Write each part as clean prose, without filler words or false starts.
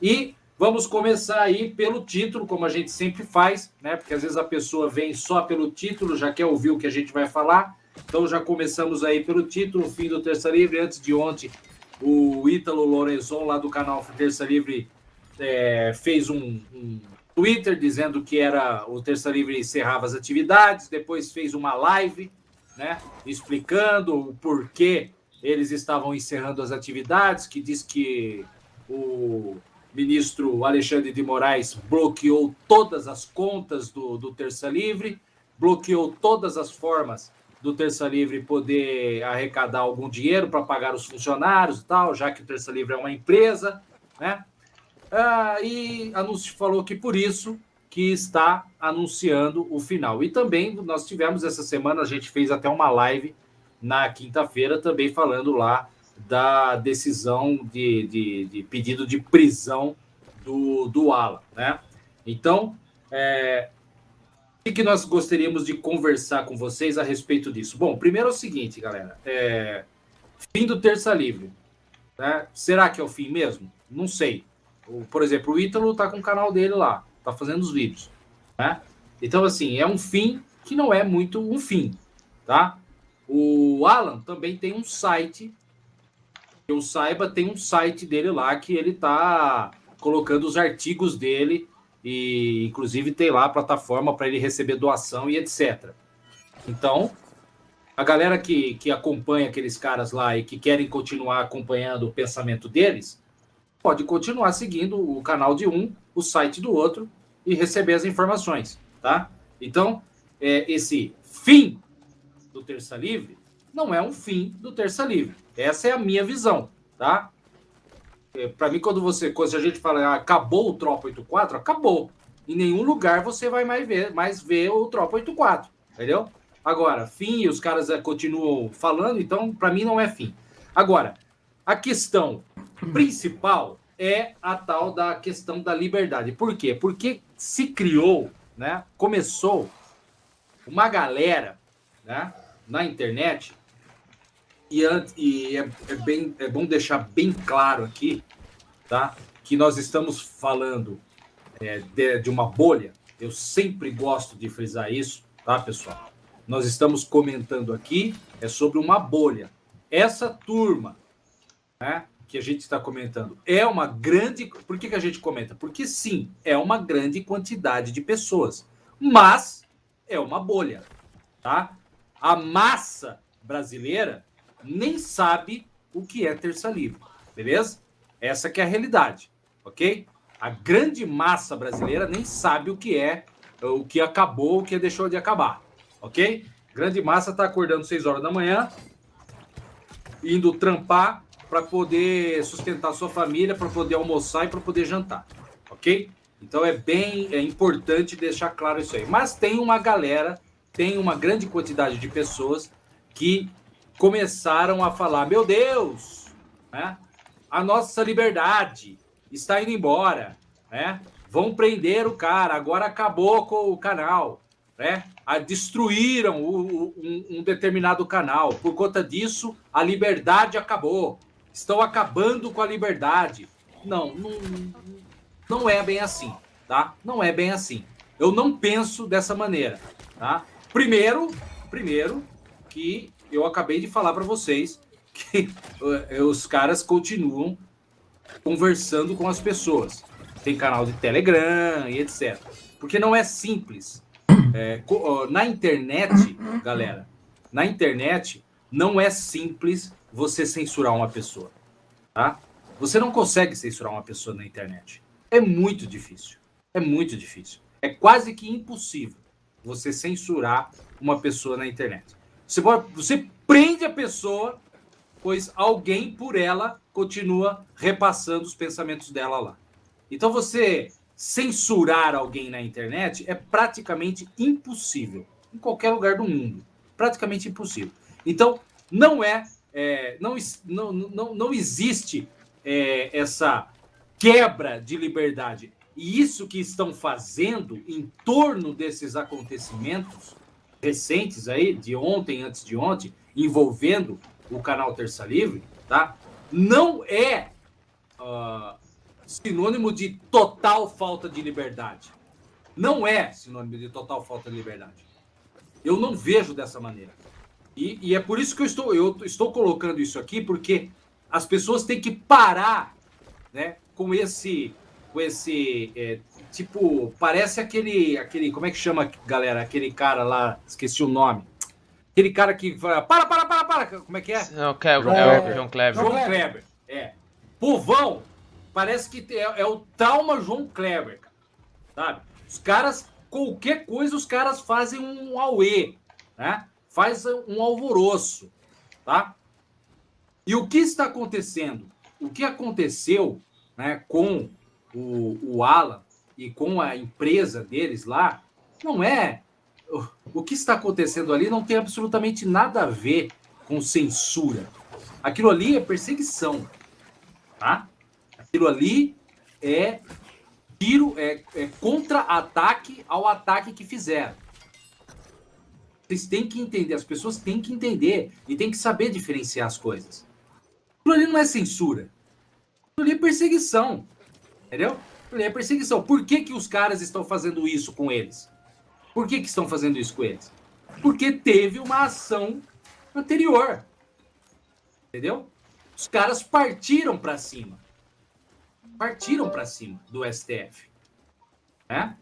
E vamos começar aí pelo título, como a gente sempre faz, né? Porque às vezes a pessoa vem só pelo título, já quer ouvir o que a gente vai falar. Então já começamos aí pelo título, o fim do Terça Livre. Antes de ontem, o Ítalo Lorenzon, lá do canal Terça Livre, fez um Twitter dizendo que o Terça Livre encerrava as atividades, depois fez uma live, né, explicando o porquê eles estavam encerrando as atividades, que diz que o ministro Alexandre de Moraes bloqueou todas as contas do Terça Livre, bloqueou todas as formas do Terça Livre poder arrecadar algum dinheiro para pagar os funcionários e tal, já que o Terça Livre é uma empresa, né? E falou que por isso que está anunciando o final. E também nós tivemos essa semana, a gente fez até uma live na quinta-feira também falando lá da decisão de pedido de prisão do Alan, né? Então, o que nós gostaríamos de conversar com vocês a respeito disso? Bom, primeiro é o seguinte, galera, fim do Terça Livre, né? Será que é o fim mesmo? Não sei. Por exemplo, o Ítalo tá com o canal dele lá, tá fazendo os vídeos, né? Então, assim, é um fim que não é muito um fim, tá? O Alan também tem um site, que eu saiba, tem um site dele lá que ele tá colocando os artigos dele e, inclusive, tem lá a plataforma para ele receber doação e etc. Então, a galera que acompanha aqueles caras lá e que querem continuar acompanhando o pensamento deles, pode continuar seguindo o canal de um, o site do outro e receber as informações, tá? Então, esse fim do Terça Livre não é um fim do Terça Livre. Essa é a minha visão, tá? Para mim, quando a gente fala acabou o Tropa 84, acabou. Em nenhum lugar você vai mais ver o Tropa 84, entendeu? Agora, fim, os caras continuam falando, então, para mim, não é fim. Agora, a questão principal é a tal da questão da liberdade. Por quê? Porque se criou, né, começou uma galera, né, na internet, e é bom deixar bem claro aqui, tá, que nós estamos falando de uma bolha. Eu sempre gosto de frisar isso, tá, pessoal? Nós estamos comentando aqui sobre uma bolha. Essa turma, né, que a gente está comentando é uma grande... Por que a gente comenta? Porque, sim, é uma grande quantidade de pessoas, mas é uma bolha, tá? A massa brasileira nem sabe o que é Terça Livre, beleza? Essa que é a realidade, ok? A grande massa brasileira nem sabe o que acabou, o que deixou de acabar, ok? Grande massa está acordando 6 horas da manhã, indo trampar para poder sustentar sua família, para poder almoçar e para poder jantar, ok? Então é importante deixar claro isso aí. Mas tem uma galera, tem uma grande quantidade de pessoas que começaram a falar: meu Deus, né? A nossa liberdade está indo embora, né? Vão prender o cara, agora acabou com o canal, né? Destruíram um determinado canal. Por conta disso, a liberdade acabou. Estão acabando com a liberdade. Não é bem assim, tá? Não é bem assim. Eu não penso dessa maneira, tá? Primeiro que eu acabei de falar para vocês que os caras continuam conversando com as pessoas. Tem canal de Telegram e etc. Porque não é simples. Na internet, galera, na internet não é simples você censurar uma pessoa, tá? Você não consegue censurar uma pessoa na internet. É muito difícil. É muito difícil. É quase que impossível você censurar uma pessoa na internet. Você prende a pessoa, pois alguém por ela continua repassando os pensamentos dela lá. Então você censurar alguém na internet é praticamente impossível em qualquer lugar do mundo, praticamente impossível. Então não existe essa quebra de liberdade. E isso que estão fazendo em torno desses acontecimentos recentes aí, de ontem, antes de ontem, envolvendo o canal Terça Livre, tá? Não é sinônimo de total falta de liberdade. Não é sinônimo de total falta de liberdade. Eu não vejo dessa maneira. E é por isso que eu estou colocando isso aqui, porque as pessoas têm que parar, né, com esse tipo, parece aquele, como é que chama, galera? Aquele cara lá, esqueci o nome. Aquele cara que fala, para, como é que é? Não, é o João Kleber. João Kleber, Povão, parece que é o trauma João Kleber, sabe? Os caras, qualquer coisa, os caras fazem um auê, né? Faz um alvoroço, tá? E o que está acontecendo? O que aconteceu, né, com o Alan e com a empresa deles lá, não é... O que está acontecendo ali não tem absolutamente nada a ver com censura. Aquilo ali é perseguição, tá? Aquilo ali é tiro, é contra-ataque ao ataque que fizeram. Vocês têm que entender, as pessoas têm que entender e têm que saber diferenciar as coisas. Aquilo ali não é censura. Aquilo ali é perseguição. Entendeu? Aquilo ali é perseguição. Por que os caras estão fazendo isso com eles? Por que estão fazendo isso com eles? Porque teve uma ação anterior. Entendeu? Os caras partiram para cima. Partiram para cima do STF. Né?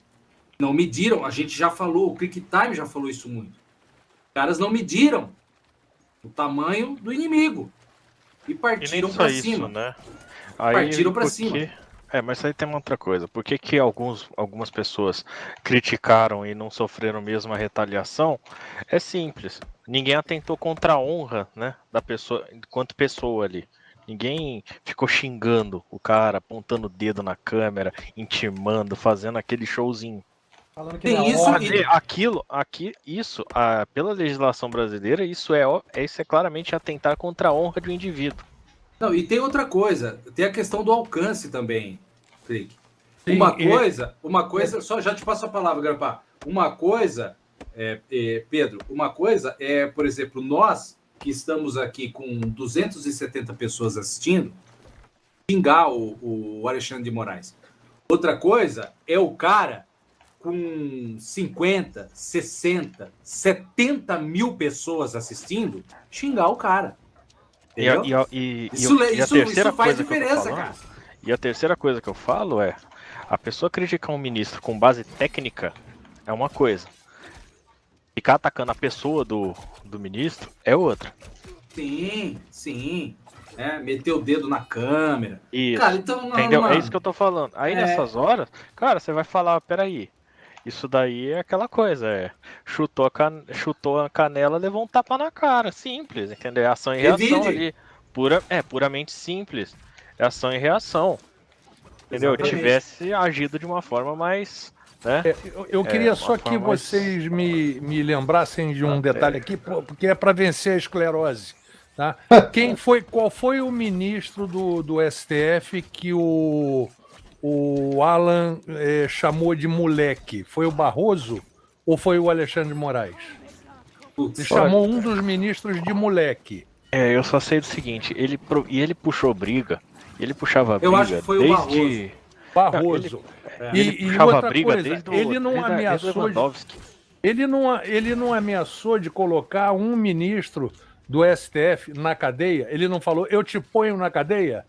Não mediram, a gente já falou, o Click Time já falou isso muito. Os caras não mediram o tamanho do inimigo. E partiram para cima. Né? Partiram para cima. Mas aí tem uma outra coisa. Por que algumas pessoas criticaram e não sofreram mesmo a retaliação? É simples. Ninguém atentou contra a honra, né, da pessoa, enquanto pessoa ali. Ninguém ficou xingando o cara, apontando o dedo na câmera, intimando, fazendo aquele showzinho. Falando que tem isso, pela legislação brasileira, isso é claramente atentar contra a honra de um indivíduo. Não, e tem outra coisa, tem a questão do alcance também, Clique. Uma coisa, só já te passo a palavra, Grampar. Uma coisa, Pedro, por exemplo, nós que estamos aqui com 270 pessoas assistindo, xingar o Alexandre de Moraes. Outra coisa é o cara com 50, 60, 70 mil pessoas assistindo, xingar o cara. Isso faz diferença, cara. E a terceira coisa que eu falo é: a pessoa criticar um ministro com base técnica é uma coisa. Ficar atacando a pessoa do ministro é outra. Sim. Meter o dedo na câmera. Isso. Cara, então, entendeu? É isso que eu tô falando. Aí nessas horas, cara, você vai falar, peraí. Isso daí é aquela coisa, chutou a canela, levou um tapa na cara, simples, entendeu? É ação e reação ali, puramente simples, é ação e reação, entendeu? Exatamente. Tivesse agido de uma forma mais, né? Eu queria só que vocês me lembrassem de um detalhe aqui, porque é para vencer a esclerose, tá? Qual foi o ministro do STF que o Alan chamou de moleque? Foi o Barroso ou foi o Alexandre de Moraes? Ele chamou um dos ministros de moleque. Eu só sei do seguinte, ele puxou briga, ele puxava briga. Eu acho que foi desde... o Barroso. Ele outra briga coisa, ele não ameaçou ele não ameaçou de colocar um ministro do STF na cadeia? Ele não falou, eu te ponho na cadeia?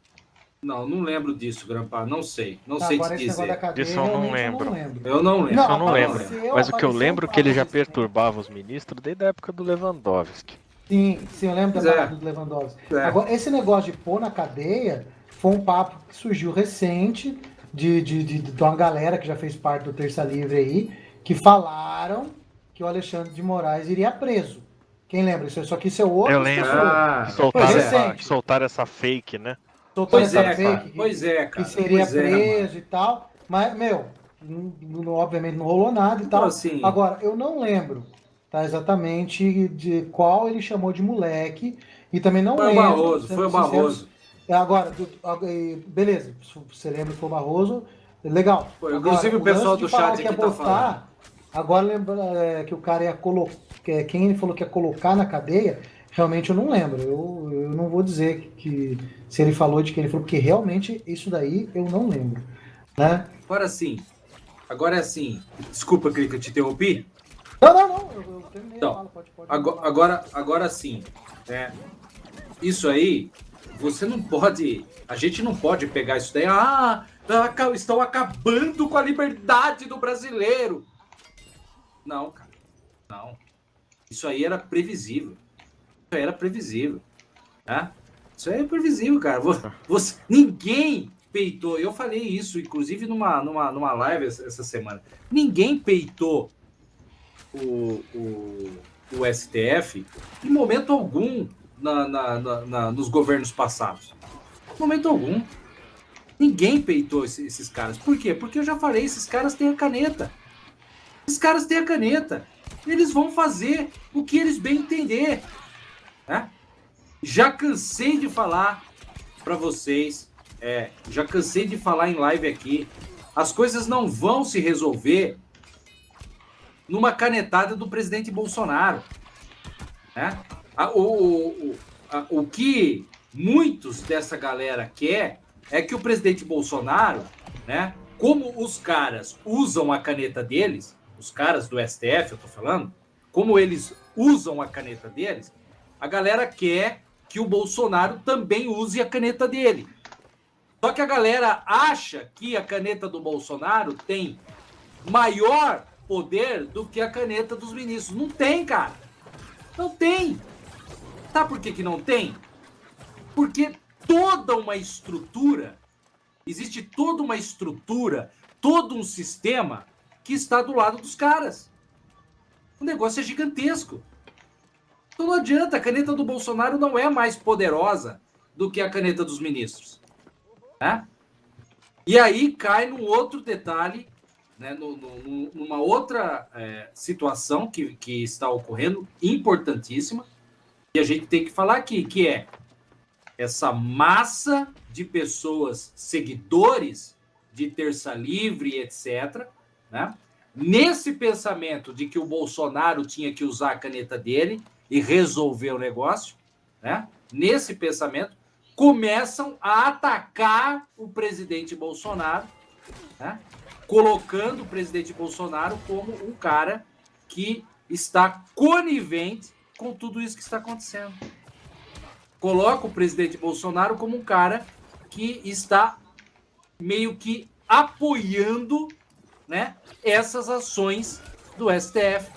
Não lembro disso, Grampar. Não sei te dizer. Disso eu não lembro. Eu não lembro. Isso eu não lembro. Mas o que eu lembro é que ele já perturbava os ministros desde a época do Lewandowski. Sim, eu lembro da época do Lewandowski. Agora, esse negócio de pôr na cadeia foi um papo que surgiu recente de uma galera que já fez parte do Terça Livre aí, que falaram que o Alexandre de Moraes iria preso. Quem lembra? Só que isso é outro. Eu lembro. Soltaram essa fake, né? Pois é, cara. Que seria preso e tal. Mas, obviamente não rolou nada e tal. Assim... Agora, eu não lembro, tá, exatamente de qual ele chamou de moleque. E também não lembro. Foi o Barroso. Agora, beleza. Você lembra que foi o Barroso? Legal. Inclusive o pessoal do chat aqui tá falando. Agora lembra que o cara ia colocar. Quem ele falou que ia colocar na cadeia, realmente eu não lembro. Eu não vou dizer que se ele falou de que ele falou, porque realmente isso daí eu não lembro. Né? Agora é assim. Desculpa, que eu te interrompi. Não, eu terminei. Então, Pode agora sim. Isso aí, você não pode. A gente não pode pegar isso daí. Estão acabando com a liberdade do brasileiro. Não, cara. Não. Isso aí era previsível. Né? Isso aí é previsível, cara. Ninguém peitou. Eu falei isso, inclusive, numa live essa semana. Ninguém peitou o STF em momento algum nos governos passados. Em momento algum. Ninguém peitou esses caras. Por quê? Porque eu já falei, esses caras têm a caneta. Eles vão fazer o que eles bem entender. Né? Já cansei de falar para vocês, já cansei de falar em live aqui, as coisas não vão se resolver numa canetada do presidente Bolsonaro. Né? O que muitos dessa galera quer é que o presidente Bolsonaro, né, como os caras usam a caneta deles, os caras do STF, eu tô falando, como eles usam a caneta deles, a galera quer que o Bolsonaro também use a caneta dele. Só que a galera acha que a caneta do Bolsonaro tem maior poder do que a caneta dos ministros. Não tem, cara. Não tem. Sabe por que não tem? Porque existe toda uma estrutura, todo um sistema que está do lado dos caras. O negócio é gigantesco. Então não adianta, a caneta do Bolsonaro não é mais poderosa do que a caneta dos ministros. Né? E aí cai num outro detalhe, né, numa outra situação que está ocorrendo, importantíssima, que a gente tem que falar aqui, que é essa massa de pessoas, seguidores de Terça Livre, etc., né? Nesse pensamento de que o Bolsonaro tinha que usar a caneta dele e resolver o negócio, né? Nesse pensamento, começam a atacar o presidente Bolsonaro, né? Colocando o presidente Bolsonaro como um cara que está conivente com tudo isso que está acontecendo. Coloca o presidente Bolsonaro como um cara que está meio que apoiando, né, essas ações do STF.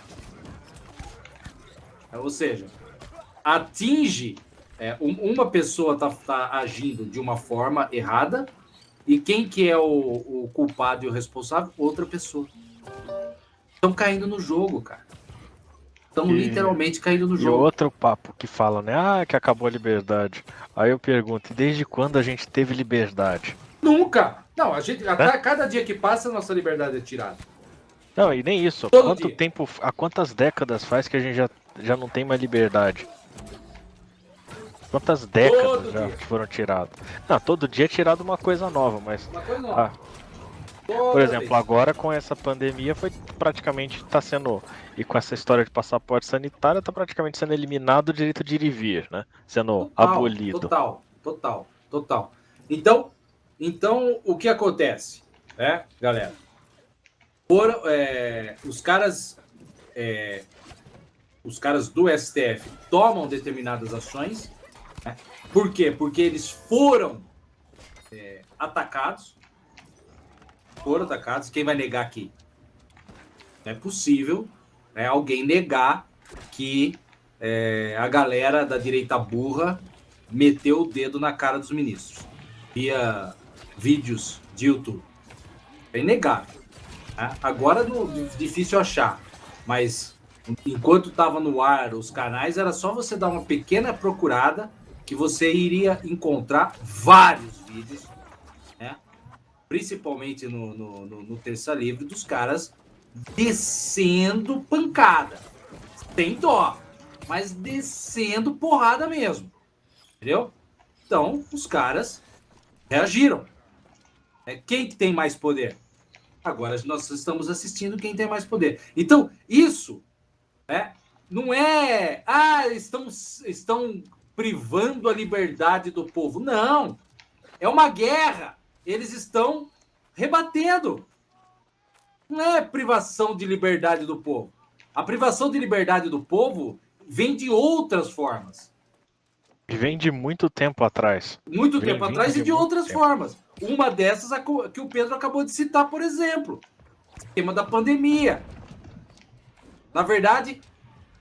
Ou seja, atinge... uma pessoa tá agindo de uma forma errada e quem que é o culpado e o responsável? Outra pessoa. Estão caindo no jogo, cara. Estão literalmente caindo no jogo. E outro papo que fala, né? Que acabou a liberdade. Aí eu pergunto, desde quando a gente teve liberdade? Nunca! Não, a gente, cada dia que passa, a nossa liberdade é tirada. Não, e nem isso. Há quantas décadas faz que a gente já não tem mais liberdade? Quantas décadas já foram tiradas? Não, todo dia é tirado uma coisa nova, mas... Uma coisa nova. Por exemplo, agora com essa pandemia foi praticamente sendo, e com essa história de passaporte sanitário, tá praticamente sendo eliminado o direito de ir e vir, né? Sendo abolido. Total. Então, o que acontece, né, galera? Os caras do STF tomam determinadas ações, né? Por quê? Porque eles foram atacados. Quem vai negar aqui? Não é possível, né, alguém negar que a galera da direita burra meteu o dedo na cara dos ministros via vídeos de YouTube. É inegável. Né? Agora difícil achar, mas enquanto estava no ar os canais, era só você dar uma pequena procurada que você iria encontrar vários vídeos, né? Principalmente no Terça Livre, dos caras descendo pancada. Sem dó, mas descendo porrada mesmo. Entendeu? Então, os caras reagiram. Quem que tem mais poder? Agora nós estamos assistindo quem tem mais poder. Então, isso não é... estão privando a liberdade do povo. Não. É uma guerra. Eles estão rebatendo. Não é privação de liberdade do povo. A privação de liberdade do povo vem de outras formas. Vem de muito tempo atrás. Muito tempo atrás e de outras formas. Uma dessas que o Pedro acabou de citar, por exemplo. O tema da pandemia. Na verdade,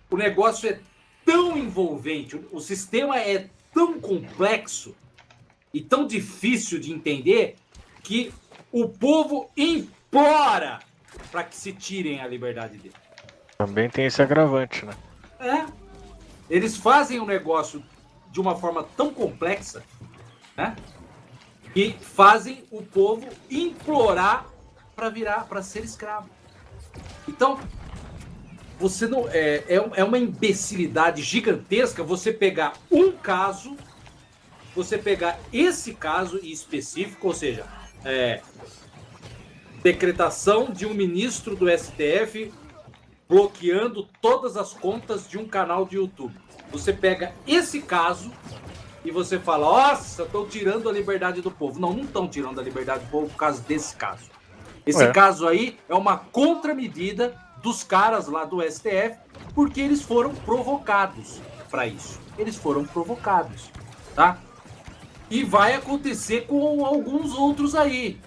o negócio é tão envolvente, o sistema é tão complexo e tão difícil de entender que o povo implora para que se tirem a liberdade dele. Também tem esse agravante, né? Eles fazem o negócio de uma forma tão complexa, né? Que fazem o povo implorar para ser escravo. Então, você não é uma imbecilidade gigantesca você pegar um caso, você pegar esse caso em específico, ou seja, decretação de um ministro do STF bloqueando todas as contas de um canal de YouTube. Você pega esse caso e você fala, nossa, estão tirando a liberdade do povo. Não estão tirando a liberdade do povo por causa desse caso. Esse caso aí é uma contramedida dos caras lá do STF, porque eles foram provocados para isso. Eles foram provocados, tá? E vai acontecer com alguns outros aí.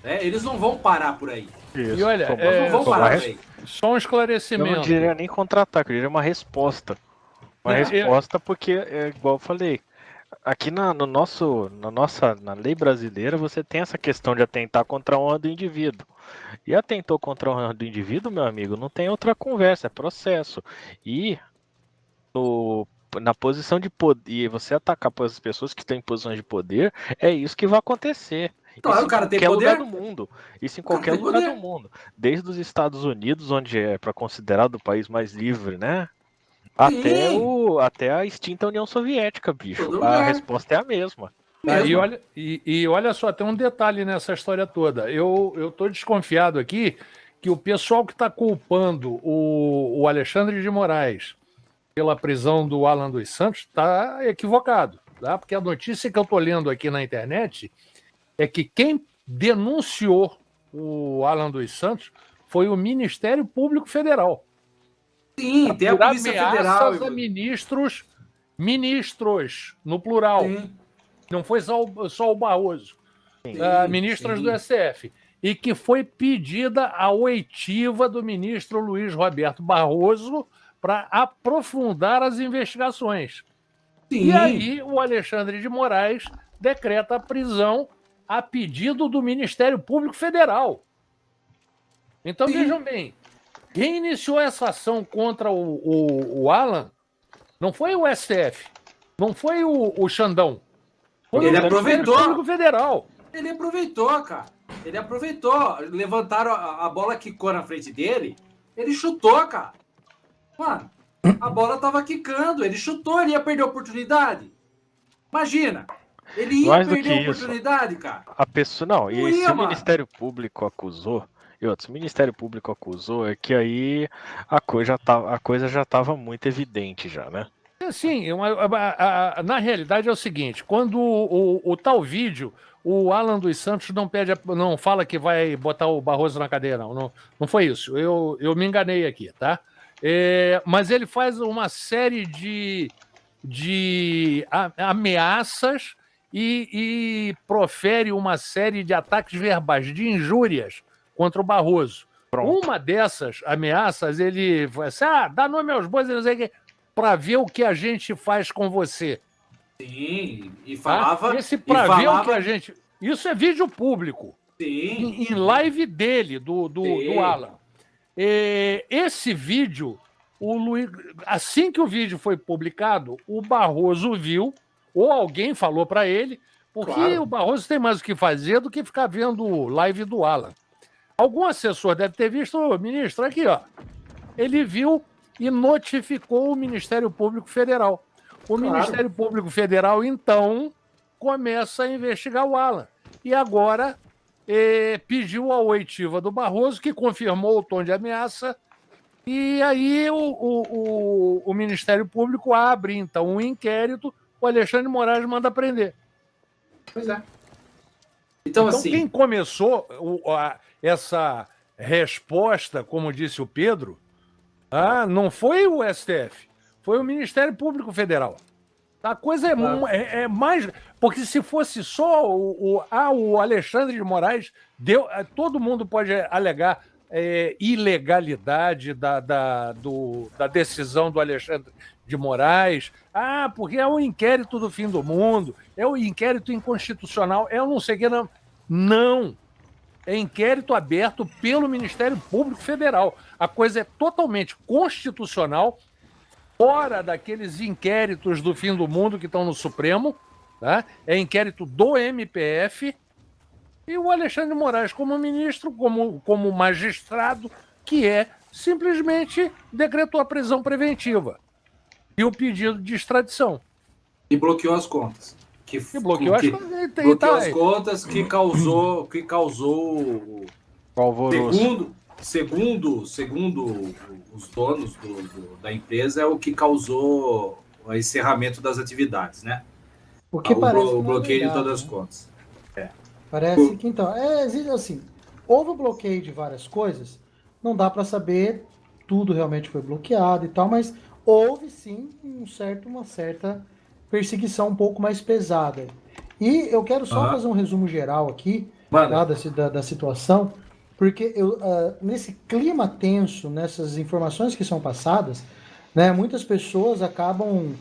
Né? Eles não vão parar por aí. Isso. E olha, não vão parar por aí. Só um esclarecimento. Eu não diria nem contra-ataque, eu diria uma resposta. Uma resposta porque, igual eu falei, aqui na lei brasileira você tem essa questão de atentar contra a honra do indivíduo. E atentou contra a honra do indivíduo, meu amigo, não tem outra conversa, é processo. E na posição de poder, e você atacar as pessoas que estão em posições de poder, é isso que vai acontecer. Claro, o cara tem poder. Lugar do mundo. Isso em qualquer lugar do mundo. Desde os Estados Unidos, onde é para considerado o país mais livre, né? Até a extinta União Soviética, bicho. A resposta é a mesma. E olha só, tem um detalhe nessa história toda. Eu tô desconfiado aqui que o pessoal que está culpando o Alexandre de Moraes pela prisão do Alan dos Santos está equivocado, tá? Porque a notícia que eu tô lendo aqui na internet é que quem denunciou o Alan dos Santos foi o Ministério Público Federal. Sim, tem a Polícia Federal. A ministros, no plural. Sim. Não foi só o Barroso. Ministros do STF. E que foi pedida a oitiva do ministro Luiz Roberto Barroso para aprofundar as investigações. Sim. E aí o Alexandre de Moraes decreta a prisão a pedido do Ministério Público Federal. Então, vejam bem, quem iniciou essa ação contra o Alan não foi o STF, não foi o Xandão. Foi ele aproveitou. O Público Federal. Ele aproveitou, cara. Ele aproveitou. Levantaram a bola, quicou na frente dele, ele chutou, cara. Mano, a bola tava quicando, ele chutou, ele ia perder a oportunidade. Imagina. Ele ia perder a oportunidade, cara. A pessoa, não, e se o Ministério Público acusou, se o Ministério Público acusou, é que aí a coisa já estava muito evidente já, né? Sim, na realidade é o seguinte, quando o tal vídeo, o Alan dos Santos não fala que vai botar o Barroso na cadeia, não foi isso, eu me enganei aqui, tá? Mas ele faz uma série de ameaças e profere uma série de ataques verbais, de injúrias contra o Barroso. Pronto. Uma dessas ameaças, ele vai assim, dá nome aos bois, não sei o quê, para ver o que a gente faz com você. Sim, e falava... ver o que a gente... Isso é vídeo público. Sim. Em live dele, do Alan. Esse vídeo, assim que o vídeo foi publicado, o Barroso viu, ou alguém falou para ele, porque o Barroso tem mais o que fazer do que ficar vendo live do Alan. Algum assessor deve ter visto, ministro, aqui, ó. Ele viu e notificou o Ministério Público Federal. O Ministério Público Federal, então, começa a investigar o Alan. E agora pediu a oitiva do Barroso, que confirmou o tom de ameaça, E aí o Ministério Público abre, então, um inquérito, o Alexandre de Moraes manda prender. Pois é. Então assim... quem começou essa resposta, como disse o Pedro, não foi o STF, foi o Ministério Público Federal. A coisa é mais... Porque se fosse só o Alexandre de Moraes, todo mundo pode alegar ilegalidade da decisão do Alexandre de Moraes. Porque é o inquérito do fim do mundo, é o inquérito inconstitucional, é o não sei o que. Não. É inquérito aberto pelo Ministério Público Federal. A coisa é totalmente constitucional, fora daqueles inquéritos do fim do mundo que estão no Supremo, tá? É inquérito do MPF, e o Alexandre de Moraes, como ministro, como magistrado, que simplesmente decretou a prisão preventiva e o pedido de extradição. E bloqueou as contas. Bloqueou as contas, que causou alvoroço. Segundo os donos da empresa, é o que causou o encerramento das atividades, né? Porque parece o bloqueio de todas as contas. Parece que então, assim, houve o bloqueio de várias coisas, não dá para saber tudo realmente foi bloqueado e tal, mas houve sim uma certa perseguição um pouco mais pesada. E eu quero só fazer um resumo geral aqui da situação, porque nesse clima tenso, nessas informações que são passadas, né, muitas pessoas acabam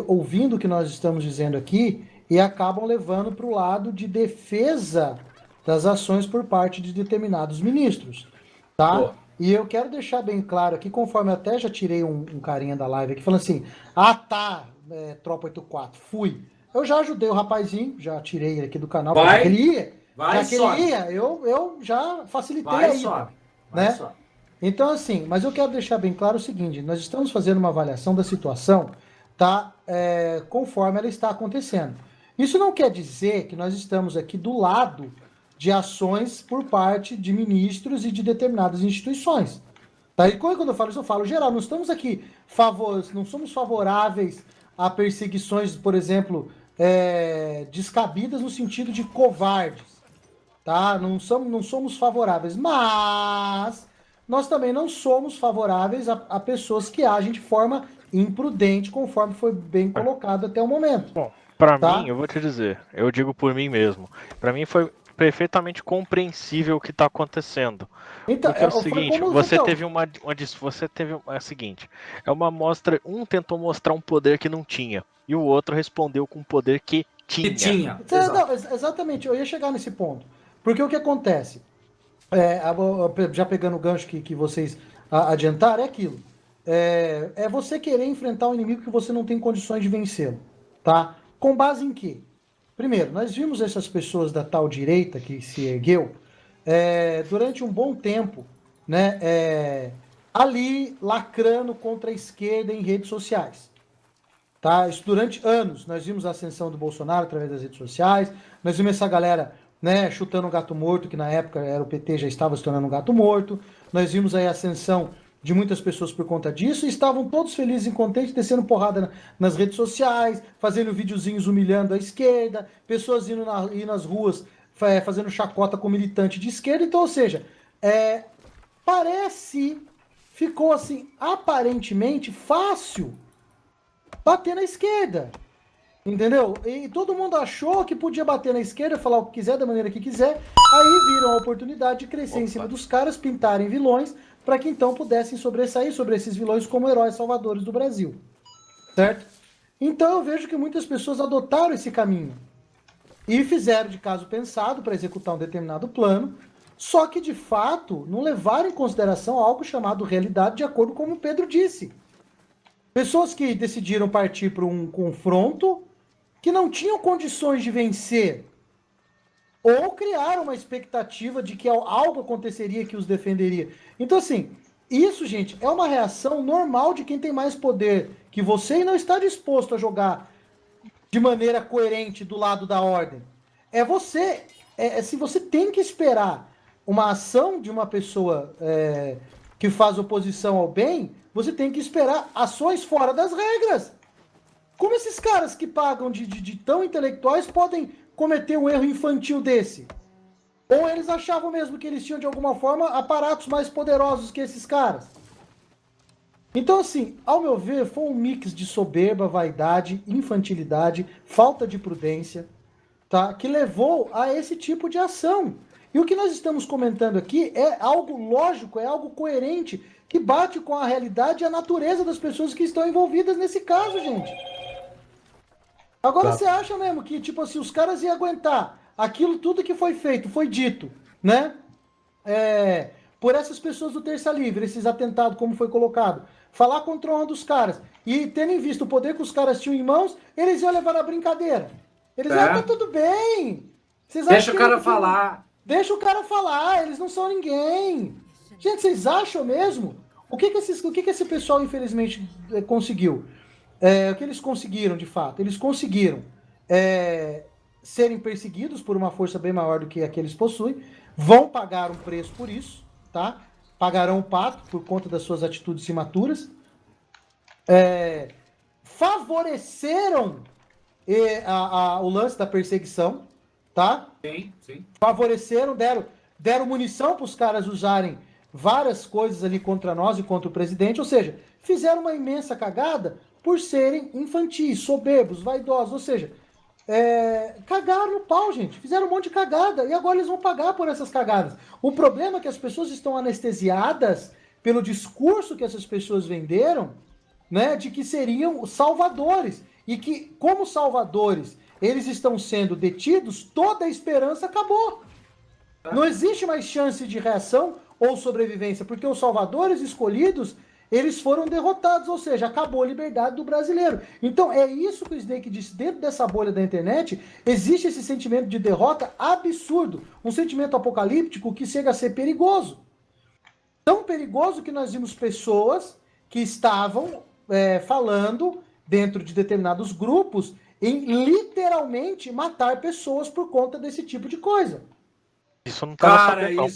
ouvindo o que nós estamos dizendo aqui e acabam levando para o lado de defesa das ações por parte de determinados ministros, tá? Pô. E eu quero deixar bem claro aqui, conforme eu até já tirei um carinha da live aqui, falando assim, Tropa 84, fui. Eu já ajudei o rapazinho, já tirei ele aqui do canal, já que ele ia, eu já facilitei aí, né? Então assim, mas eu quero deixar bem claro o seguinte, nós estamos fazendo uma avaliação da situação, tá? Conforme ela está acontecendo. Isso não quer dizer que nós estamos aqui do lado de ações por parte de ministros e de determinadas instituições. Tá? E quando eu falo isso, eu falo geral. Não estamos aqui, não somos favoráveis a perseguições, por exemplo, descabidas no sentido de covardes. Tá? Não somos favoráveis, mas nós também não somos favoráveis a pessoas que agem de forma imprudente, conforme foi bem colocado até o momento. Bom, para mim, eu vou te dizer, eu digo por mim mesmo, para mim foi perfeitamente compreensível o que está acontecendo. Então, porque é o seguinte, você teve a seguinte, é uma mostra, um tentou mostrar um poder que não tinha, e o outro respondeu com um poder que tinha. Exatamente, eu ia chegar nesse ponto. Porque o que acontece, já pegando o gancho que vocês adiantaram, é aquilo. É você querer enfrentar um inimigo que você não tem condições de vencê-lo, tá? Com base em quê? Primeiro, nós vimos essas pessoas da tal direita que se ergueu durante um bom tempo, né, ali lacrando contra a esquerda em redes sociais. Tá? Isso durante anos. Nós vimos a ascensão do Bolsonaro através das redes sociais, nós vimos essa galera, né, chutando um gato morto, que na época era o PT, já estava se tornando um gato morto. Nós vimos aí a ascensão de muitas pessoas por conta disso, e estavam todos felizes e contentes, descendo porrada nas redes sociais, fazendo videozinhos humilhando a esquerda, pessoas indo nas ruas fazendo chacota com militante de esquerda. Então, ou seja, ficou assim, aparentemente fácil bater na esquerda, entendeu? E todo mundo achou que podia bater na esquerda, falar o que quiser, da maneira que quiser, aí viram a oportunidade de crescer em cima dos caras, pintarem vilões, para que então pudessem sobressair sobre esses vilões como heróis salvadores do Brasil, certo? Então eu vejo que muitas pessoas adotaram esse caminho e fizeram de caso pensado para executar um determinado plano, só que de fato não levaram em consideração algo chamado realidade, de acordo com o Pedro disse. Pessoas que decidiram partir para um confronto que não tinham condições de vencer, ou criaram uma expectativa de que algo aconteceria que os defenderia. Então, assim, isso, gente, é uma reação normal de quem tem mais poder que você e não está disposto a jogar de maneira coerente do lado da ordem. Se você tem que esperar uma ação de uma pessoa que faz oposição ao bem, você tem que esperar ações fora das regras. Como esses caras que pagam de tão intelectuais podem cometer um erro infantil desse? Ou eles achavam mesmo que eles tinham, de alguma forma, aparatos mais poderosos que esses caras? Então, assim, ao meu ver, foi um mix de soberba, vaidade, infantilidade, falta de prudência, tá? Que levou a esse tipo de ação. E o que nós estamos comentando aqui é algo lógico, é algo coerente, que bate com a realidade e a natureza das pessoas que estão envolvidas nesse caso, gente. Agora, você acha mesmo que, tipo assim, os caras iam aguentar aquilo tudo que foi feito, foi dito, né? Por essas pessoas do Terça Livre, esses atentados, como foi colocado, falar contra uma dos caras, e tendo em vista o poder que os caras tinham em mãos, eles iam levar na brincadeira. Eles iam, tá tudo bem. Deixa o cara falar. Deixa o cara falar, eles não são ninguém. Gente, vocês acham mesmo? O que esse pessoal, infelizmente, conseguiu? O que eles conseguiram, de fato? Eles conseguiram serem perseguidos por uma força bem maior do que a que eles possuem, vão pagar um preço por isso, tá? Pagarão um pato por conta das suas atitudes imaturas, favoreceram o lance da perseguição, tá? Sim. Favoreceram, deram munição para os caras usarem várias coisas ali contra nós e contra o presidente, ou seja, fizeram uma imensa cagada por serem infantis, soberbos, vaidosos, ou seja, cagaram no pau, gente, fizeram um monte de cagada e agora eles vão pagar por essas cagadas. O problema é que as pessoas estão anestesiadas pelo discurso que essas pessoas venderam, né, de que seriam os salvadores e que, como salvadores, eles estão sendo detidos, toda a esperança acabou. Não existe mais chance de reação ou sobrevivência, porque os salvadores escolhidos, eles foram derrotados, ou seja, acabou a liberdade do brasileiro. Então, é isso que o Snake disse, dentro dessa bolha da internet, existe esse sentimento de derrota absurdo, um sentimento apocalíptico que chega a ser perigoso. Tão perigoso que nós vimos pessoas que estavam falando, dentro de determinados grupos, em literalmente matar pessoas por conta desse tipo de coisa. Isso não tá sabendo,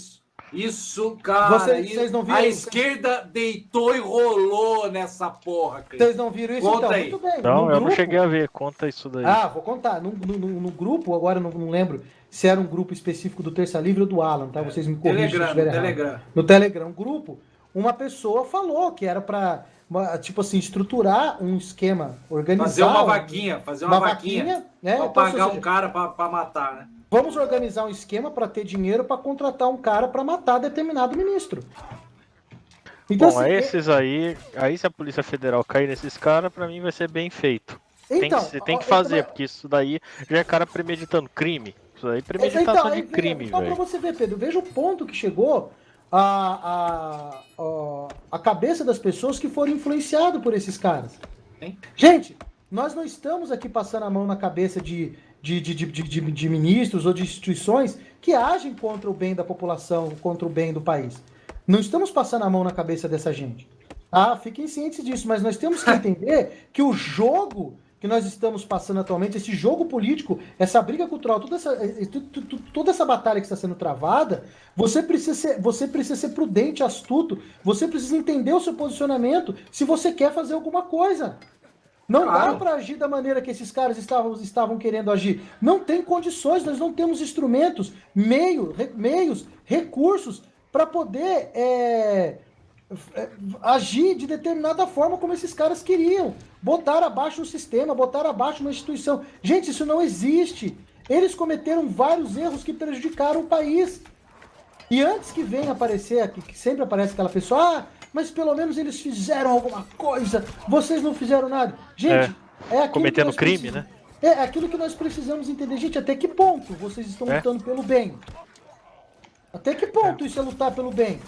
Isso, cara, vocês não viram? A esquerda deitou e rolou nessa porra, cara. Vocês não viram isso? Conta então, aí. muito bem. Não, eu não cheguei a ver, conta isso daí. Vou contar. No grupo, agora não lembro se era um grupo específico do Terça Livre ou do Alan, tá? Vocês me corrigem se eu estiver errado. No Telegram, grupo, uma pessoa falou que era pra, tipo assim, estruturar um esquema, organizar... Fazer uma vaquinha. Né? Pra então, pagar um cara pra matar, né? Vamos organizar um esquema para ter dinheiro para contratar um cara para matar determinado ministro. Então, bom, assim, esses aí se a Polícia Federal cair nesses caras, para mim vai ser bem feito. Então, tem que fazer, porque isso daí já é cara premeditando crime. Isso aí é premeditação de crime, velho. Então, para você ver, Pedro, veja o ponto que chegou a cabeça das pessoas que foram influenciadas por esses caras. Hein? Gente, nós não estamos aqui passando a mão na cabeça de ministros ou de instituições que agem contra o bem da população, contra o bem do país. Não estamos passando a mão na cabeça dessa gente. Fiquem cientes disso, mas nós temos que entender que o jogo que nós estamos passando atualmente, esse jogo político, essa briga cultural, toda essa batalha que está sendo travada, você precisa ser prudente, astuto, você precisa entender o seu posicionamento se você quer fazer alguma coisa. Não dá para agir da maneira que esses caras estavam querendo agir. Não tem condições, nós não temos instrumentos, meios, recursos para poder agir de determinada forma como esses caras queriam. Botar abaixo um sistema, botar abaixo uma instituição. Gente, isso não existe. Eles cometeram vários erros que prejudicaram o país. E antes que venha aparecer, que sempre aparece aquela pessoa... mas pelo menos eles fizeram alguma coisa, vocês não fizeram nada. Gente, cometendo crime, né? É aquilo que nós precisamos entender. Gente, até que ponto vocês estão lutando pelo bem? Até que ponto isso é lutar pelo bem?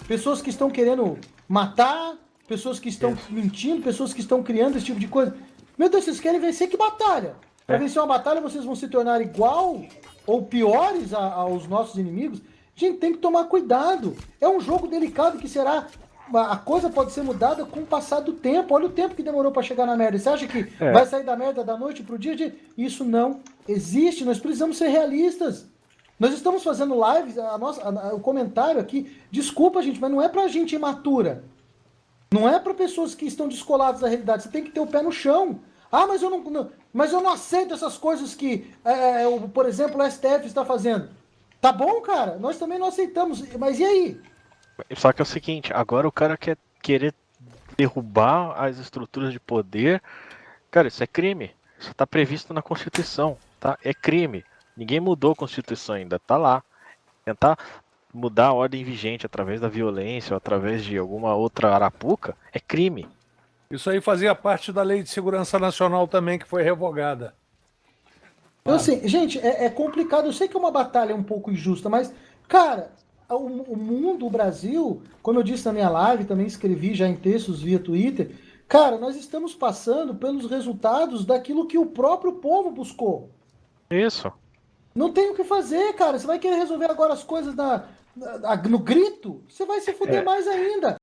Pessoas que estão querendo matar, pessoas que estão mentindo, pessoas que estão criando esse tipo de coisa. Meu Deus, vocês querem vencer que batalha? Para vencer uma batalha, vocês vão se tornar igual ou piores aos nossos inimigos? Gente, tem que tomar cuidado. É um jogo delicado que será... A coisa pode ser mudada com o passar do tempo. Olha o tempo que demorou para chegar na merda. Você acha que vai sair da merda da noite pro dia? Isso não existe. Nós precisamos ser realistas. Nós estamos fazendo lives, o comentário aqui, desculpa, gente, mas não é pra gente imatura. Não é para pessoas que estão descoladas da realidade. Você tem que ter o pé no chão. Ah, mas eu não aceito essas coisas que, por exemplo, o STF está fazendo. Tá bom, cara, nós também não aceitamos, mas e aí? Só que é o seguinte, agora o cara quer querer derrubar as estruturas de poder. Cara, isso é crime. Isso está previsto na Constituição, tá? É crime. Ninguém mudou a Constituição ainda, tá lá. Tentar mudar a ordem vigente através da violência ou através de alguma outra arapuca é crime. Isso aí fazia parte da Lei de Segurança Nacional também, que foi revogada. Então, assim, gente, é complicado. Eu sei que é uma batalha um pouco injusta, mas, cara, o mundo, o Brasil, como eu disse na minha live, também escrevi já em textos via Twitter, cara, nós estamos passando pelos resultados daquilo que o próprio povo buscou. Isso. Não tem o que fazer, cara. Você vai querer resolver agora as coisas no grito? Você vai se fuder mais ainda.